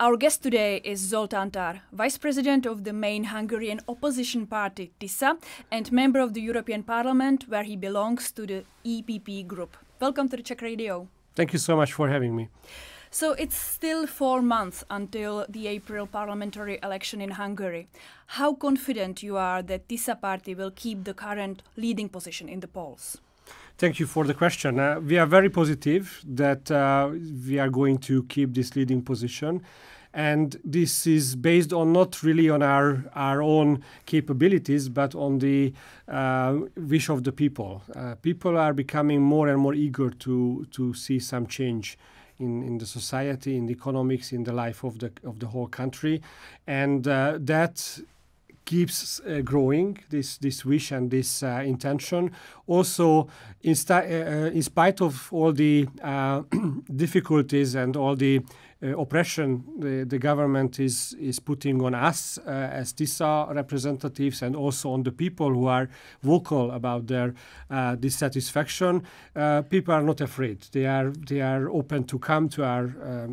Our guest today is Zoltan Tarr, Vice President of the main Hungarian opposition party Tisza and member of the European Parliament, where he belongs to the EPP group. Welcome to the Czech Radio. Thank you so much for having me. So it's still 4 months until the April parliamentary election in Hungary. How confident you are that Tisza party will keep the current leading position in the polls? Thank you for the question. We are very positive that we are going to keep this leading position. And this is based on not really on our own capabilities, but on the wish of the people. People are becoming more and more eager to see some change in the society, in the economics, in the life of the whole country. And that keeps growing, this wish and this intention. Also, in spite of all the difficulties and all the oppression the government is putting on us as Tisza representatives, and also on the people who are vocal about their dissatisfaction, people are not afraid. They are open to come to our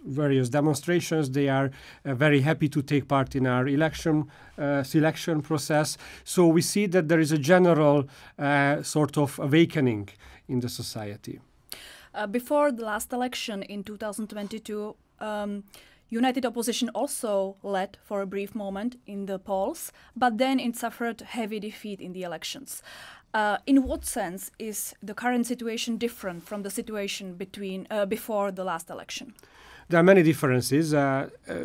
various demonstrations. They are very happy to take part in our election selection process. So we see that there is a general sort of awakening in the society. Before the last election in 2022, United Opposition also led for a brief moment in the polls, but then it suffered heavy defeat in the elections. In what sense is the current situation different from the situation before the last election? There are many differences.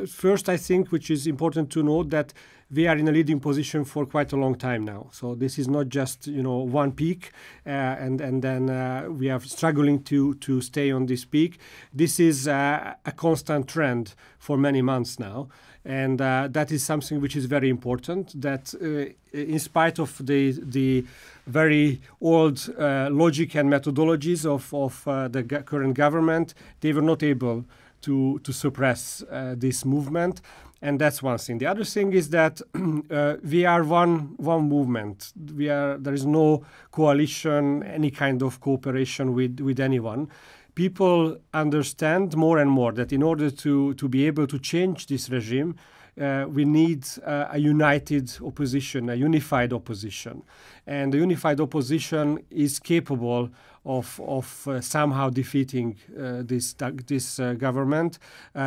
First, I think, which is important to note, that we are in a leading position for quite a long time now. So this is not just one peak and then we are struggling to stay on this peak. This is a constant trend for many months now. And that is something which is very important, that in spite of the very old logic and methodologies of the current government, they were not able to suppress this movement. And that's one thing. The other thing is that we are one movement. There is no coalition, any kind of cooperation with anyone. People understand more and more that in order to be able to change this regime, we need a united opposition, a unified opposition. And the unified opposition is capable of somehow defeating this government,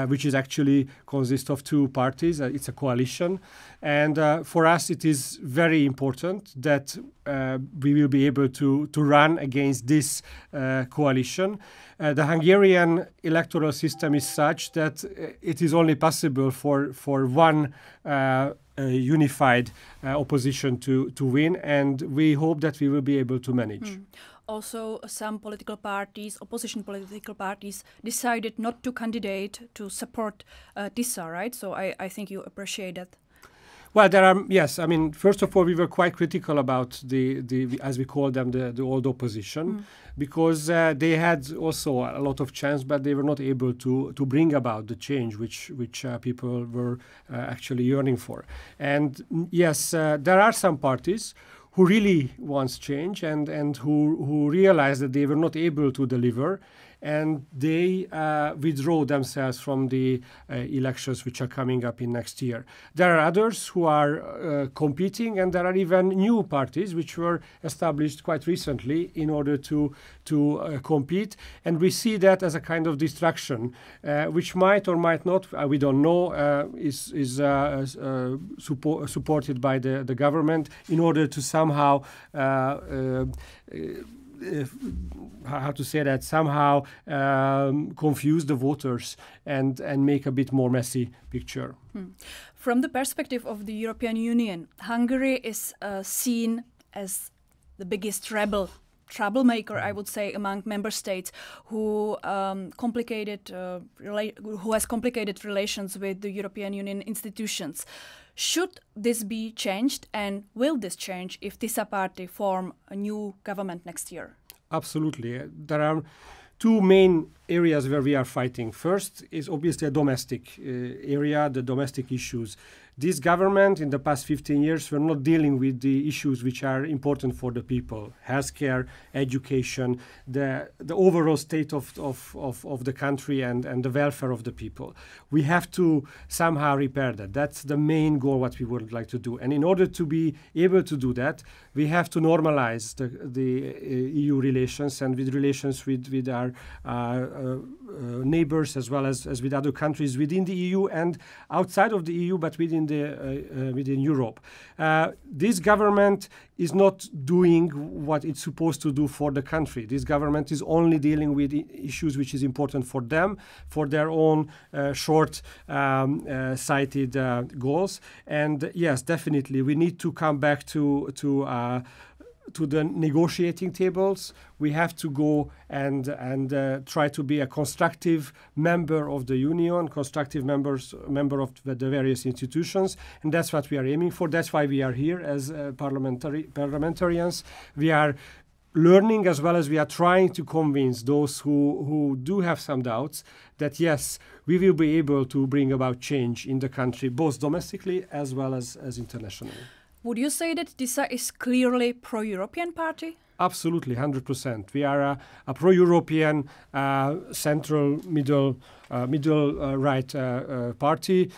which is actually consists of two parties. It's a coalition. And for us, it is very important that we will be able to run against this coalition. The Hungarian electoral system is such that it is only possible for one unified opposition to win, and we hope that we will be able to manage. Also, some political parties, opposition political parties, decided not to candidate to support Tisza, right? So I think you appreciate that. Well, there are, yes. I mean, first of all, we were quite critical about the as we call them, the old opposition, because they had also a lot of chance, but they were not able to bring about the change which people were actually yearning for. And yes, there are some parties who really wants change and who realize that they were not able to deliver, and they withdraw themselves from the elections which are coming up in next year. There are others who are competing, and there are even new parties which were established quite recently in order to compete, and we see that as a kind of distraction, which might or might not, we don't know, is supported by the government in order to somehow how to say that, somehow confuse the voters and make a bit more messy picture. From the perspective of the European Union, Hungary is seen as the biggest troublemaker, I would say, among member states, who has complicated relations with the European Union institutions. Should this be changed, and will this change if Tisza party form a new government next year? Absolutely. There are two main areas where we are fighting. First is obviously a domestic area, the domestic issues. this government in the past 15 years were not dealing with the issues which are important for the people: healthcare, education, the overall state of the country and the welfare of the people. We have to somehow repair that. That's the main goal what we would like to do. And in order to be able to do that, we have to normalize the EU relations and with relations with our neighbors as well as with other countries within the EU and outside of the EU, but within Europe. This government is not doing what it's supposed to do for the country. This government is only dealing with issues which is important for them, for their own short-sighted goals. And yes, definitely, we need to come back to the negotiating tables. We have to go and try to be a constructive member of the union, constructive member of the various institutions, and that's what we are aiming for. That's why we are here as parliamentarians. We are learning as well as we are trying to convince those who do have some doubts that yes, we will be able to bring about change in the country, both domestically as well as internationally. Would you say that Tisza is clearly pro-European party? Absolutely, 100%. We are a pro-European, central, middle right party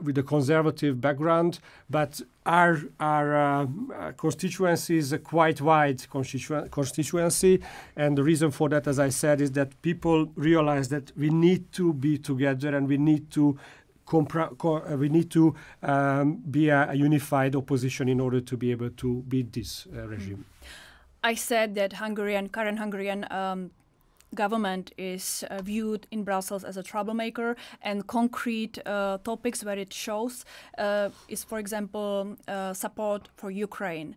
with a conservative background, but our constituency is a quite wide constituency, and the reason for that, as I said, is that people realize that we need to be together and we need to be a unified opposition in order to be able to beat this regime. I said that current Hungarian government is viewed in Brussels as a troublemaker, and concrete topics where it shows is, for example, support for Ukraine,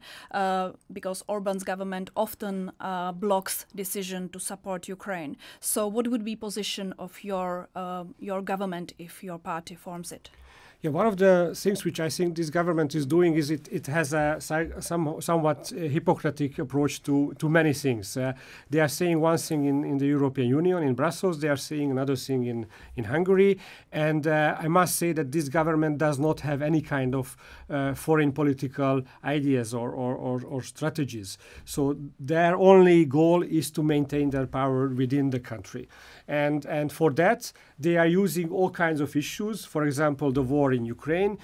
because Orbán's government often blocks decision to support Ukraine. So what would be position of your government if your party forms it? Yeah, one of the things which I think this government is doing is it has a somewhat hypocritical approach to many things. They are saying one thing in the European Union, in Brussels, they are saying another thing in Hungary, and I must say that this government does not have any kind of foreign political ideas or strategies. So their only goal is to maintain their power within the country. And for that, they are using all kinds of issues, for example, the war in Ukraine,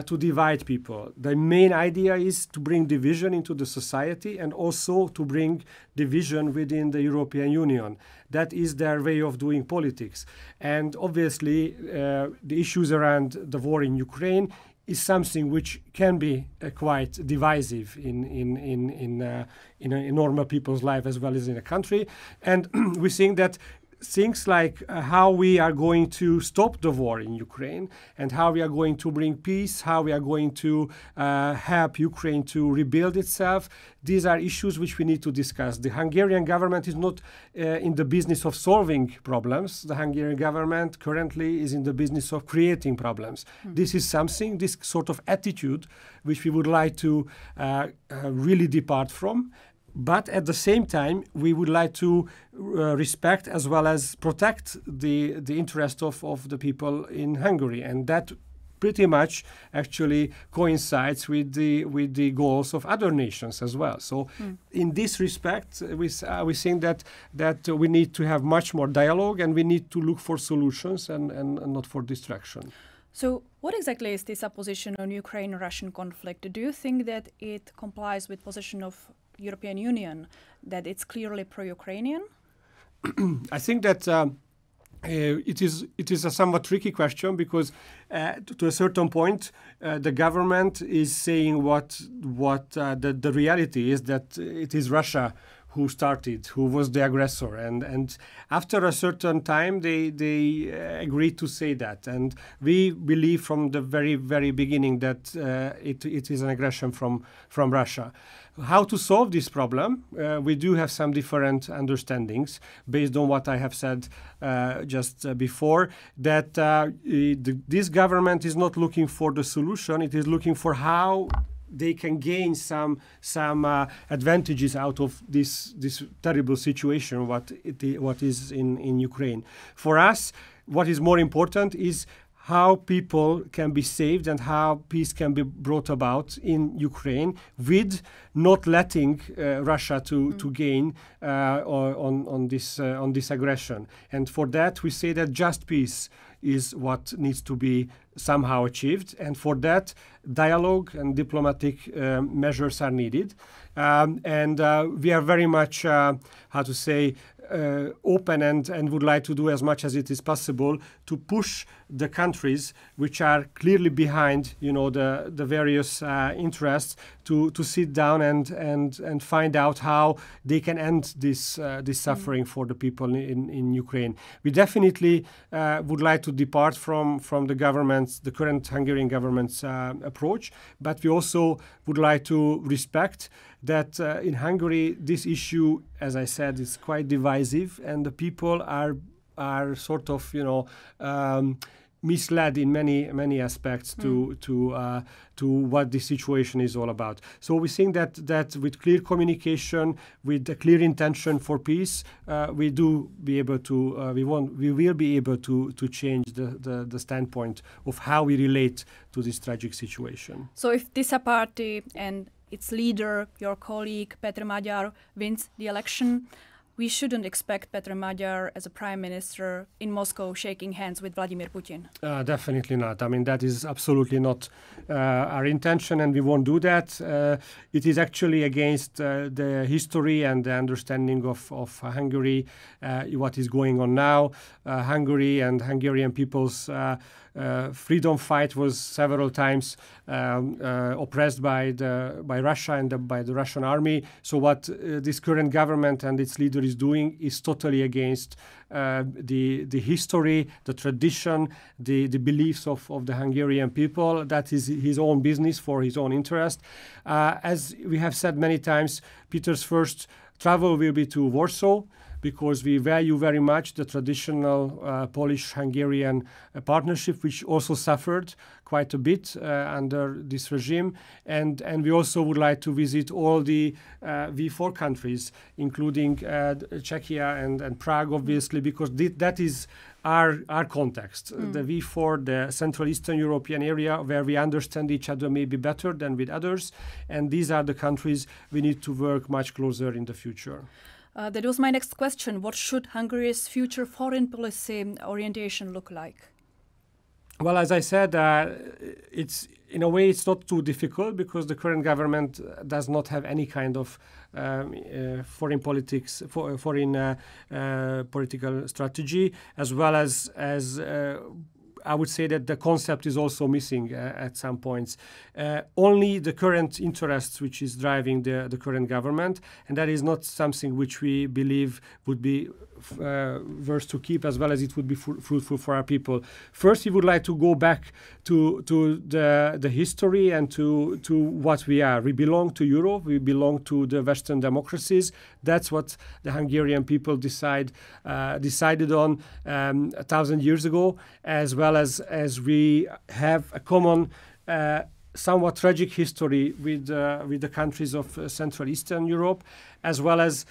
to divide people. The main idea is to bring division into the society and also to bring division within the European Union. That is their way of doing politics. And obviously, the issues around the war in Ukraine is something which can be quite divisive in normal people's life as well as in a country. And we think that things like how we are going to stop the war in Ukraine and how we are going to bring peace, how we are going to help Ukraine to rebuild itself, these are issues which we need to discuss. The Hungarian government is not in the business of solving problems. The Hungarian government currently is in the business of creating problems. This is something, this sort of attitude, which we would like to really depart from. But at the same time, we would like to respect as well as protect the interest of the people in Hungary, and that pretty much actually coincides with the goals of other nations as well. So, in this respect, we think that we need to have much more dialogue, and we need to look for solutions and not for distraction. So, what exactly is this position on Ukraine-Russian conflict? Do you think that it complies with position of European Union, that it's clearly pro-Ukrainian? I think that it is a somewhat tricky question because to a certain point the government is saying what the reality is, that it is Russia who started, who was the aggressor, and after a certain time they agreed to say that, and we believe from the very, very beginning that it is an aggression from Russia. How to solve this problem? We do have some different understandings based on what I have said just before, that this government is not looking for the solution, it is looking for how they can gain some advantages out of this terrible situation, what is in Ukraine. For us, what is more important is how people can be saved and how peace can be brought about in Ukraine with not letting Russia to gain on this aggression. And for that, we say that just peace is what needs to be somehow achieved. And for that, dialogue and diplomatic measures are needed. And we are very much, open and would like to do as much as it is possible to push the countries which are clearly behind, the various interests to sit down and find out how they can end this suffering for the people in Ukraine. We definitely would like to depart from the current Hungarian government's approach, but we also would like to respect that in Hungary this issue, as I said, is quite divisive, and the people are sort of misled in many aspects to what the situation is all about. So we think that with clear communication, with a clear intention for peace, we will be able to change the standpoint of how we relate to this tragic situation. So if Tisza party and its leader, your colleague Petr Magyar, wins the election, we shouldn't expect Petr Magyar as a prime minister in Moscow shaking hands with Vladimir Putin. Definitely not. I mean, that is absolutely not our intention, and we won't do that. It is actually against the history and the understanding of Hungary, what is going on now. Hungary and Hungarian people's freedom fight was several times oppressed by Russia and by the Russian army. So what this current government and its leader is doing is totally against the history, the tradition, the beliefs of the Hungarian people. That is his own business for his own interest. As we have said many times, Peter's first travel will be to Warsaw, because we value very much the traditional Polish-Hungarian partnership, which also suffered quite a bit under this regime. And we also would like to visit all the V4 countries, including Czechia and Prague, obviously, because that is our context. The V4, the Central Eastern European area, where we understand each other maybe better than with others. And these are the countries we need to work much closer in the future. That was my next question. What should Hungary's future foreign policy orientation look like? Well, as I said, it's in a way it's not too difficult, because the current government does not have any kind of foreign political strategy, as well as I would say that the concept is also missing at some points. Only the current interests which is driving the current government, and that is not something which we believe would be worth to keep, as well as it would be fruitful for our people. First, we would like to go back to the history and to what we are. We belong to Europe. We belong to the Western democracies. That's what the Hungarian people decided on 1,000 years ago, as well as we have a common somewhat tragic history with the countries of Central Eastern Europe, as well as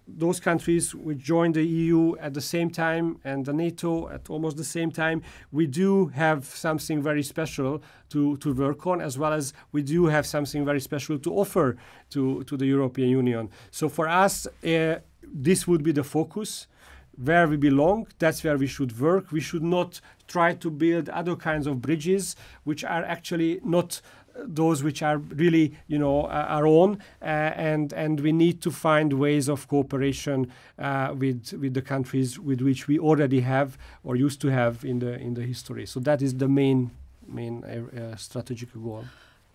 those countries which joined the EU at the same time and the NATO at almost the same time. We do have something very special to work on, as well as we do have something very special to offer to the European Union. So for us, this would be the focus. Where we belong, that's where we should work. We should not try to build other kinds of bridges which are actually not those which are really, our own, and we need to find ways of cooperation with the countries with which we already have or used to have in the history. So that is the main strategic goal.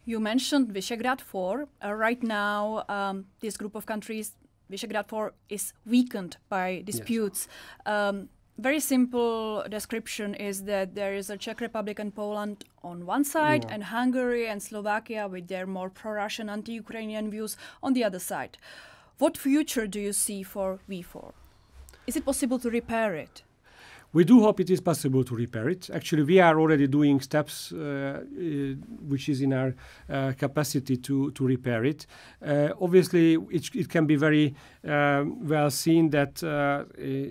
You mentioned Visegrad 4. Right now, this group of countries, Visegrad 4, is weakened by disputes. Yes. Very simple description is that there is a Czech Republic and Poland on one side, and Hungary and Slovakia with their more pro-Russian, anti-Ukrainian views on the other side. What future do you see for V4? Is it possible to repair it? We do hope it is possible to repair it. Actually, we are already doing steps which is in our capacity to repair it. Obviously, it can be very well seen that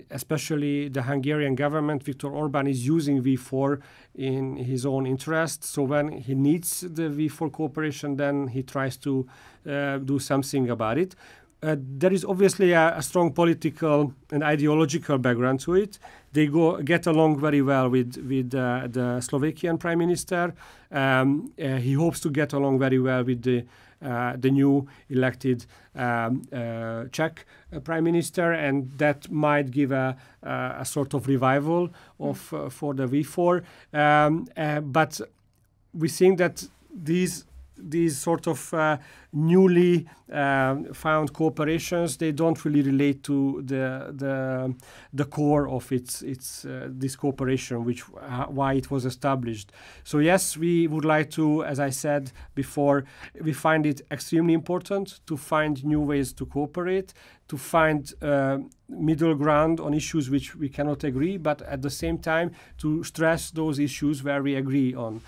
especially the Hungarian government, Viktor Orbán, is using V4 in his own interest. So when he needs the V4 cooperation, then he tries to do something about it. There is obviously a strong political and ideological background to it. They get along very well with the Slovakian Prime Minister. He hopes to get along very well with the new elected Czech Prime Minister, and that might give a sort of revival of for the V4. But we think that these sort of newly found cooperations, they don't really relate to the core of this cooperation, why it was established. So yes, we would like to, as I said before, we find it extremely important to find new ways to cooperate, to find middle ground on issues which we cannot agree, but at the same time to stress those issues where we agree on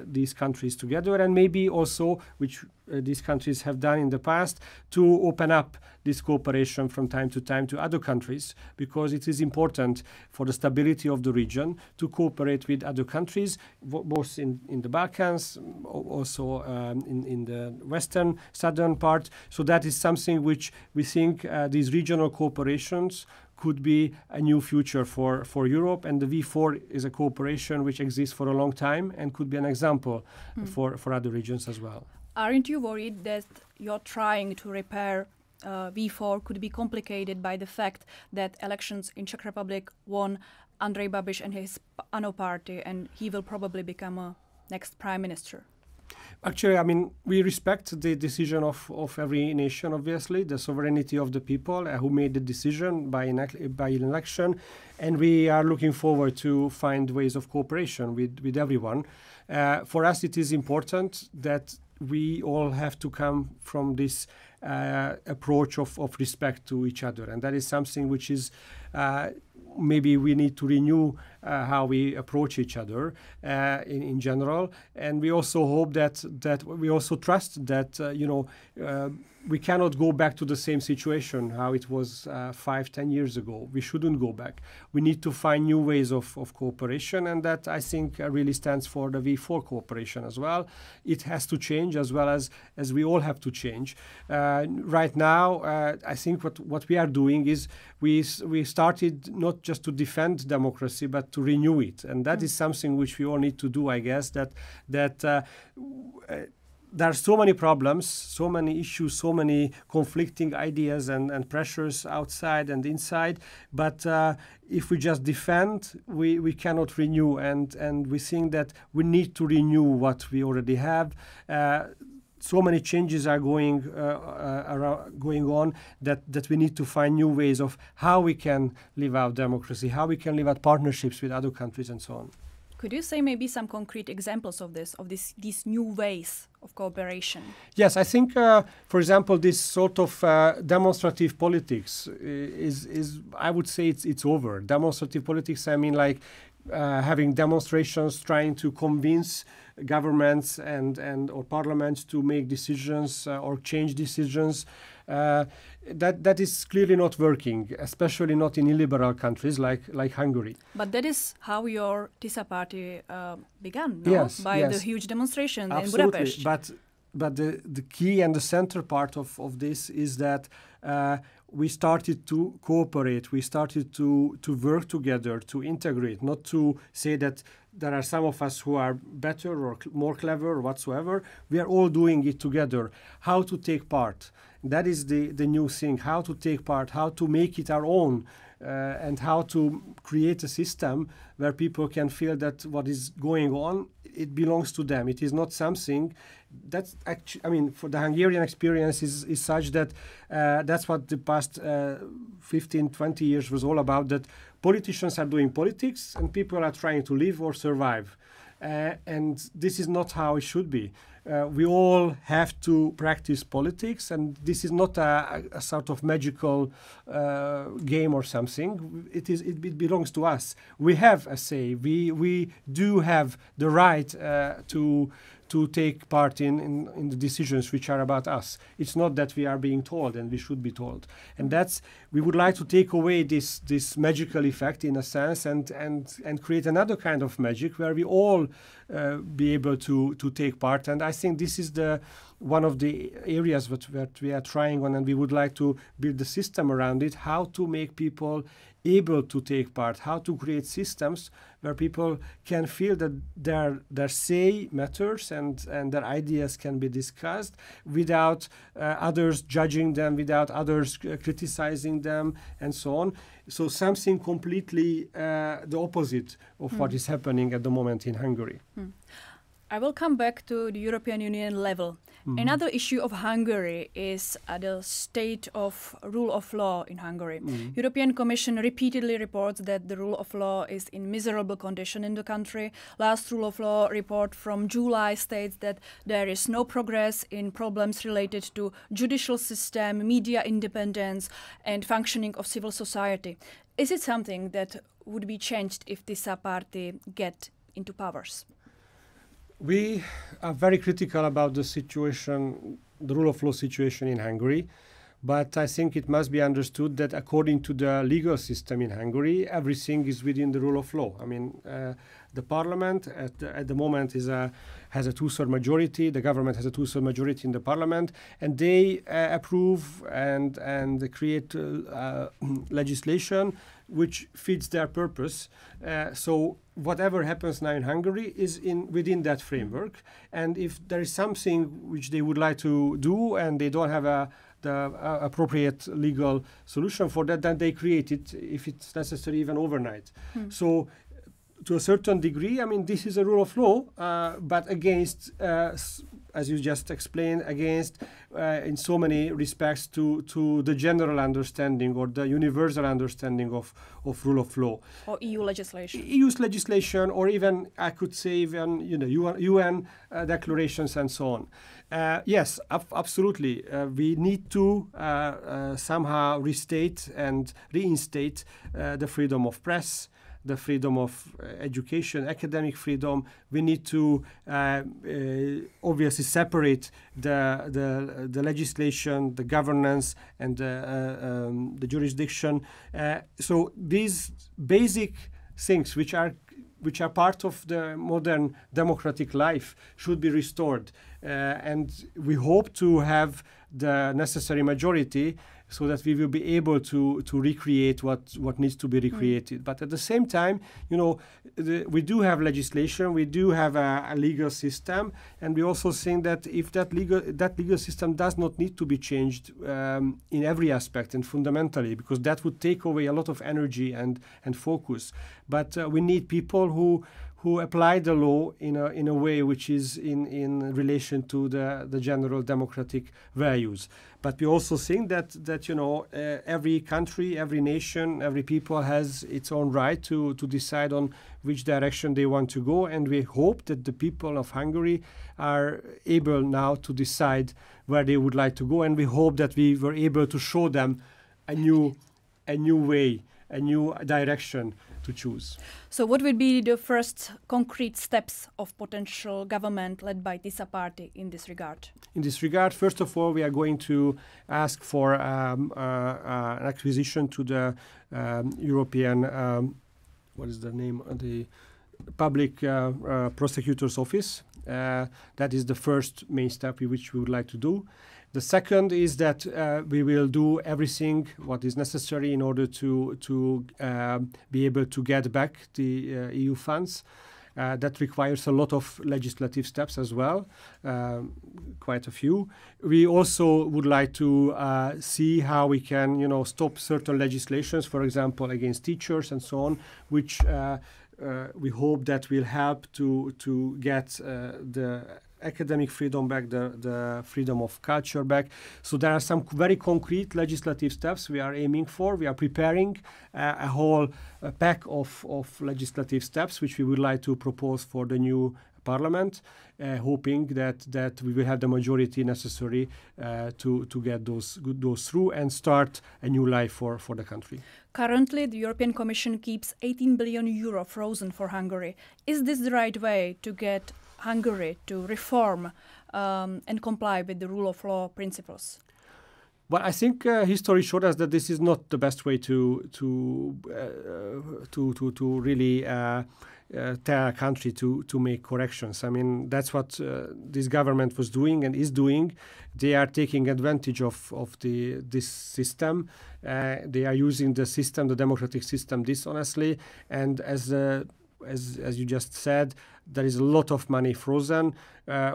these countries together, and maybe also, which these countries have done in the past, to open up this cooperation from time to other countries, because it is important for the stability of the region to cooperate with other countries, both in the Balkans, also in the western, southern part. So that is something which we think these regional cooperations could be a new future for Europe, and the V4 is a cooperation which exists for a long time and could be an example for other regions as well. Aren't you worried that you're trying to repair V4 could be complicated by the fact that elections in Czech Republic won Andrej Babiš and his ANO party, and he will probably become a next prime minister? Actually, I mean, we respect the decision of every nation, obviously, the sovereignty of the people who made the decision by an election, and we are looking forward to find ways of cooperation with everyone. For us, it is important that we all have to come from this approach of respect to each other, and that is something which is maybe we need to renew how we approach each other in general, and we also hope that we also trust that we cannot go back to the same situation how it was 5-10 years ago. We shouldn't go back. We need to find new ways of cooperation, and that I think really stands for the V4 cooperation as well. It has to change as well as we all have to change. Right now, I think what we are doing is we started not just to defend democracy but to renew it, and that is something which we all need to do, I guess, that there are so many problems, so many issues, so many conflicting ideas and pressures outside and inside. But if we just defend, we cannot renew. And we think that we need to renew what we already have. So many changes are going on that we need to find new ways of how we can live out democracy, how we can live out partnerships with other countries and so on. Could you say maybe some concrete examples of these new ways of cooperation? Yes, I think, for example, this sort of demonstrative politics is I would say it's over. Demonstrative politics, I mean, like having demonstrations, trying to convince governments and or parliaments to make decisions or change decisions. That is clearly not working, especially not in illiberal countries like Hungary. But that is how your Tisza party began, no? Yes, by yes. the huge demonstration Absolutely. in Budapest. But the key and the center part of this is that we started to cooperate, we started to work together, to integrate, not to say that there are some of us who are better or more clever or whatsoever. We are all doing it together. How to take part. That is the new thing, how to take part, how to make it our own, and how to create a system where people can feel that what is going on, it belongs to them. It is not something that's actually, I mean, for the Hungarian experience is such that that's what the past 15, 20 years was all about, that politicians are doing politics and people are trying to live or survive. And this is not how it should be. We all have to practice politics, and this is not a sort of magical game or something. It belongs to us. We have a say. We do have the right to take part in the decisions which are about us. It's not that we are being told, and we should be told. And we would like to take away this magical effect in a sense, and create another kind of magic where we all be able to take part. And I think this is one of the areas that we are trying on, and we would like to build a system around it, how to make people able to take part, how to create systems where people can feel that their say matters and their ideas can be discussed without others judging them, without others criticizing them, and so on. So something completely the opposite of what is happening at the moment in Hungary. I will come back to the European Union level. Another issue of Hungary is the state of rule of law in Hungary. European Commission repeatedly reports that the rule of law is in miserable condition in the country. Last rule of law report from July states that there is no progress in problems related to judicial system, media independence, and functioning of civil society. Is it something that would be changed if Tisza party get into powers? We are very critical about the situation, the rule of law situation in Hungary, but I think it must be understood that according to the legal system in Hungary, everything is within the rule of law. I mean, the parliament at the moment has a two-third majority. The government has a two-third majority in the parliament, and they approve and create legislation which fits their purpose. So whatever happens now in Hungary is within that framework. And if there is something which they would like to do and they don't have the appropriate legal solution for that, then they create it, if it's necessary, even overnight. So to a certain degree, I mean, this is a rule of law, but against, as you just explained, against in so many respects to the general understanding or the universal understanding of rule of law. Or EU legislation. EU's legislation, or even, I could say, even UN declarations and so on. Yes, absolutely. We need to somehow restate and reinstate the freedom of press, the freedom of education, academic freedom. We need to obviously separate the legislation, the governance, and the jurisdiction. So these basic things, which are part of the modern democratic life, should be restored. And we hope to have the necessary majority so that we will be able to recreate what needs to be recreated. But at the same time, we do have legislation, we do have a legal system, and we also think that if that legal system does not need to be changed in every aspect and fundamentally, because that would take away a lot of energy and focus. But we need people who apply the law in a way which is in relation to the general democratic values. But we also think that every country, every nation, every people has its own right to decide on which direction they want to go, and we hope that the people of Hungary are able now to decide where they would like to go, and we hope that we were able to show them a new way, a new direction to choose. So what would be the first concrete steps of potential government led by Tisza party in this regard? In this regard, first of all, we are going to ask for an acquisition to the European, what is the name of the Public Prosecutor's Office. That is the first main step which we would like to do. The second is that we will do everything what is necessary in order to be able to get back the EU funds. That requires a lot of legislative steps as well, quite a few. We also would like to see how we can, stop certain legislations, for example, against teachers and so on, which we hope that will help to get academic freedom back, the freedom of culture back. So there are some very concrete legislative steps we are aiming for. We are preparing a whole pack of legislative steps which we would like to propose for the new parliament, hoping that we will have the majority necessary to get those through and start a new life for the country. Currently, the European Commission keeps 18 billion euro frozen for Hungary. Is this the right way to get Hungary to reform and comply with the rule of law principles? Well, I think history showed us that this is not the best way to really tell a country to make corrections. I mean, that's what this government was doing and is doing. They are taking advantage of this system. They are using the system, the democratic system, dishonestly. And as you just said, there is a lot of money frozen,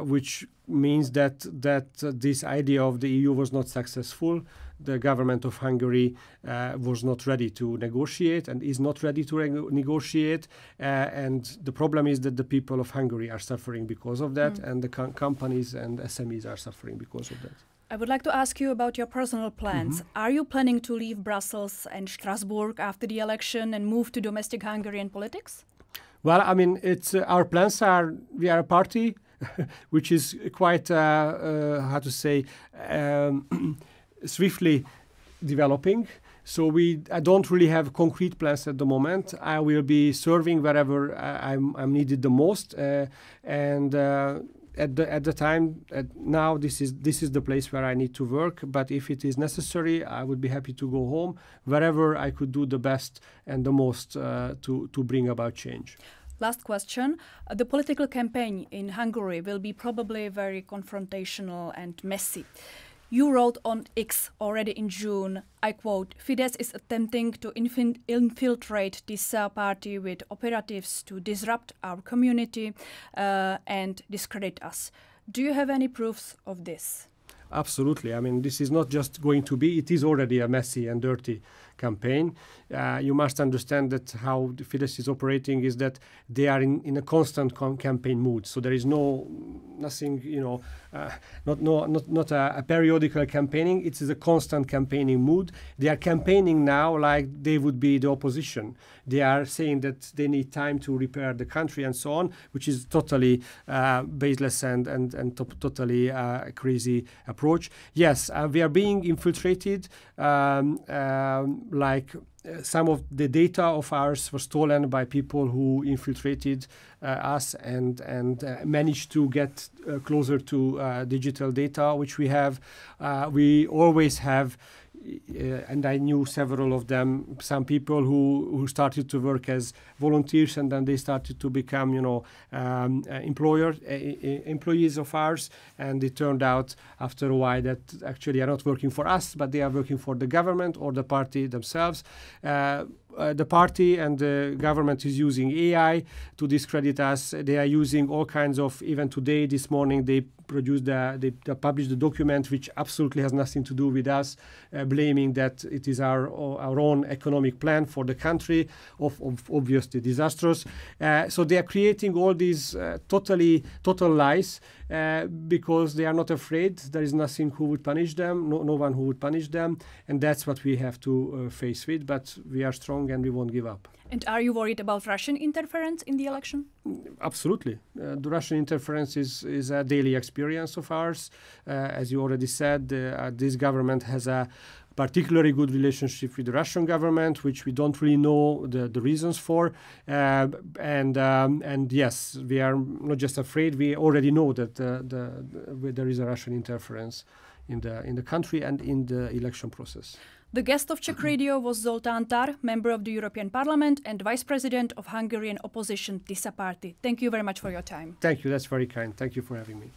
which means that this idea of the EU was not successful. The government of Hungary was not ready to negotiate and is not ready to negotiate. And the problem is that the people of Hungary are suffering because of that, and the companies and SMEs are suffering because of that. I would like to ask you about your personal plans. Are you planning to leave Brussels and Strasbourg after the election and move to domestic Hungarian politics? Well, I mean, it's our plans are, we are a party which is quite, how to say, swiftly developing. So I don't really have concrete plans at the moment. I will be serving wherever I'm needed the most, and at the time now this is the place where I need to work. But if it is necessary, I would be happy to go home wherever I could do the best and the most to bring about change. Last question. The political campaign in Hungary will be probably very confrontational and messy. You wrote on X already in June, I quote, "Fidesz is attempting to infiltrate Tisza party with operatives to disrupt our community and discredit us." Do you have any proofs of this? Absolutely. I mean, this is not just going to be, it is already a messy and dirty campaign. You must understand that how the Fidesz is operating is that they are in a constant campaign mood. So there is nothing, not a periodical campaigning. It is a constant campaigning mood. They are campaigning now like they would be the opposition. They are saying that they need time to repair the country and so on, which is totally baseless and totally crazy approach. Yes, we are being infiltrated. Some of the data of ours was stolen by people who infiltrated us and managed to get closer to digital data, which we have. We always have, and I knew several of them, some people who started to work as volunteers and then they started to become, employees of ours. And it turned out after a while that actually are not working for us, but they are working for the government or the party themselves. The party and the government is using AI to discredit us. They are using all kinds of, even today, this morning, they produced, they published a document which absolutely has nothing to do with us, blaming that it is our own economic plan for the country, of obviously disastrous. So they are creating all these total lies because they are not afraid. There is nothing who would punish them, no one who would punish them, and that's what we have to face with. But we are strong and we won't give up. And are you worried about Russian interference in the election? Absolutely. The Russian interference is a daily experience of ours. As you already said, this government has a particularly good relationship with the Russian government, which we don't really know the reasons for. And yes, we are not just afraid, we already know that there is a Russian interference in the country and in the election process. The guest of Czech Radio was Zoltan Tarr, member of the European Parliament and Vice President of Hungarian opposition Tisza party. Thank you very much for your time. Thank you, that's very kind. Thank you for having me.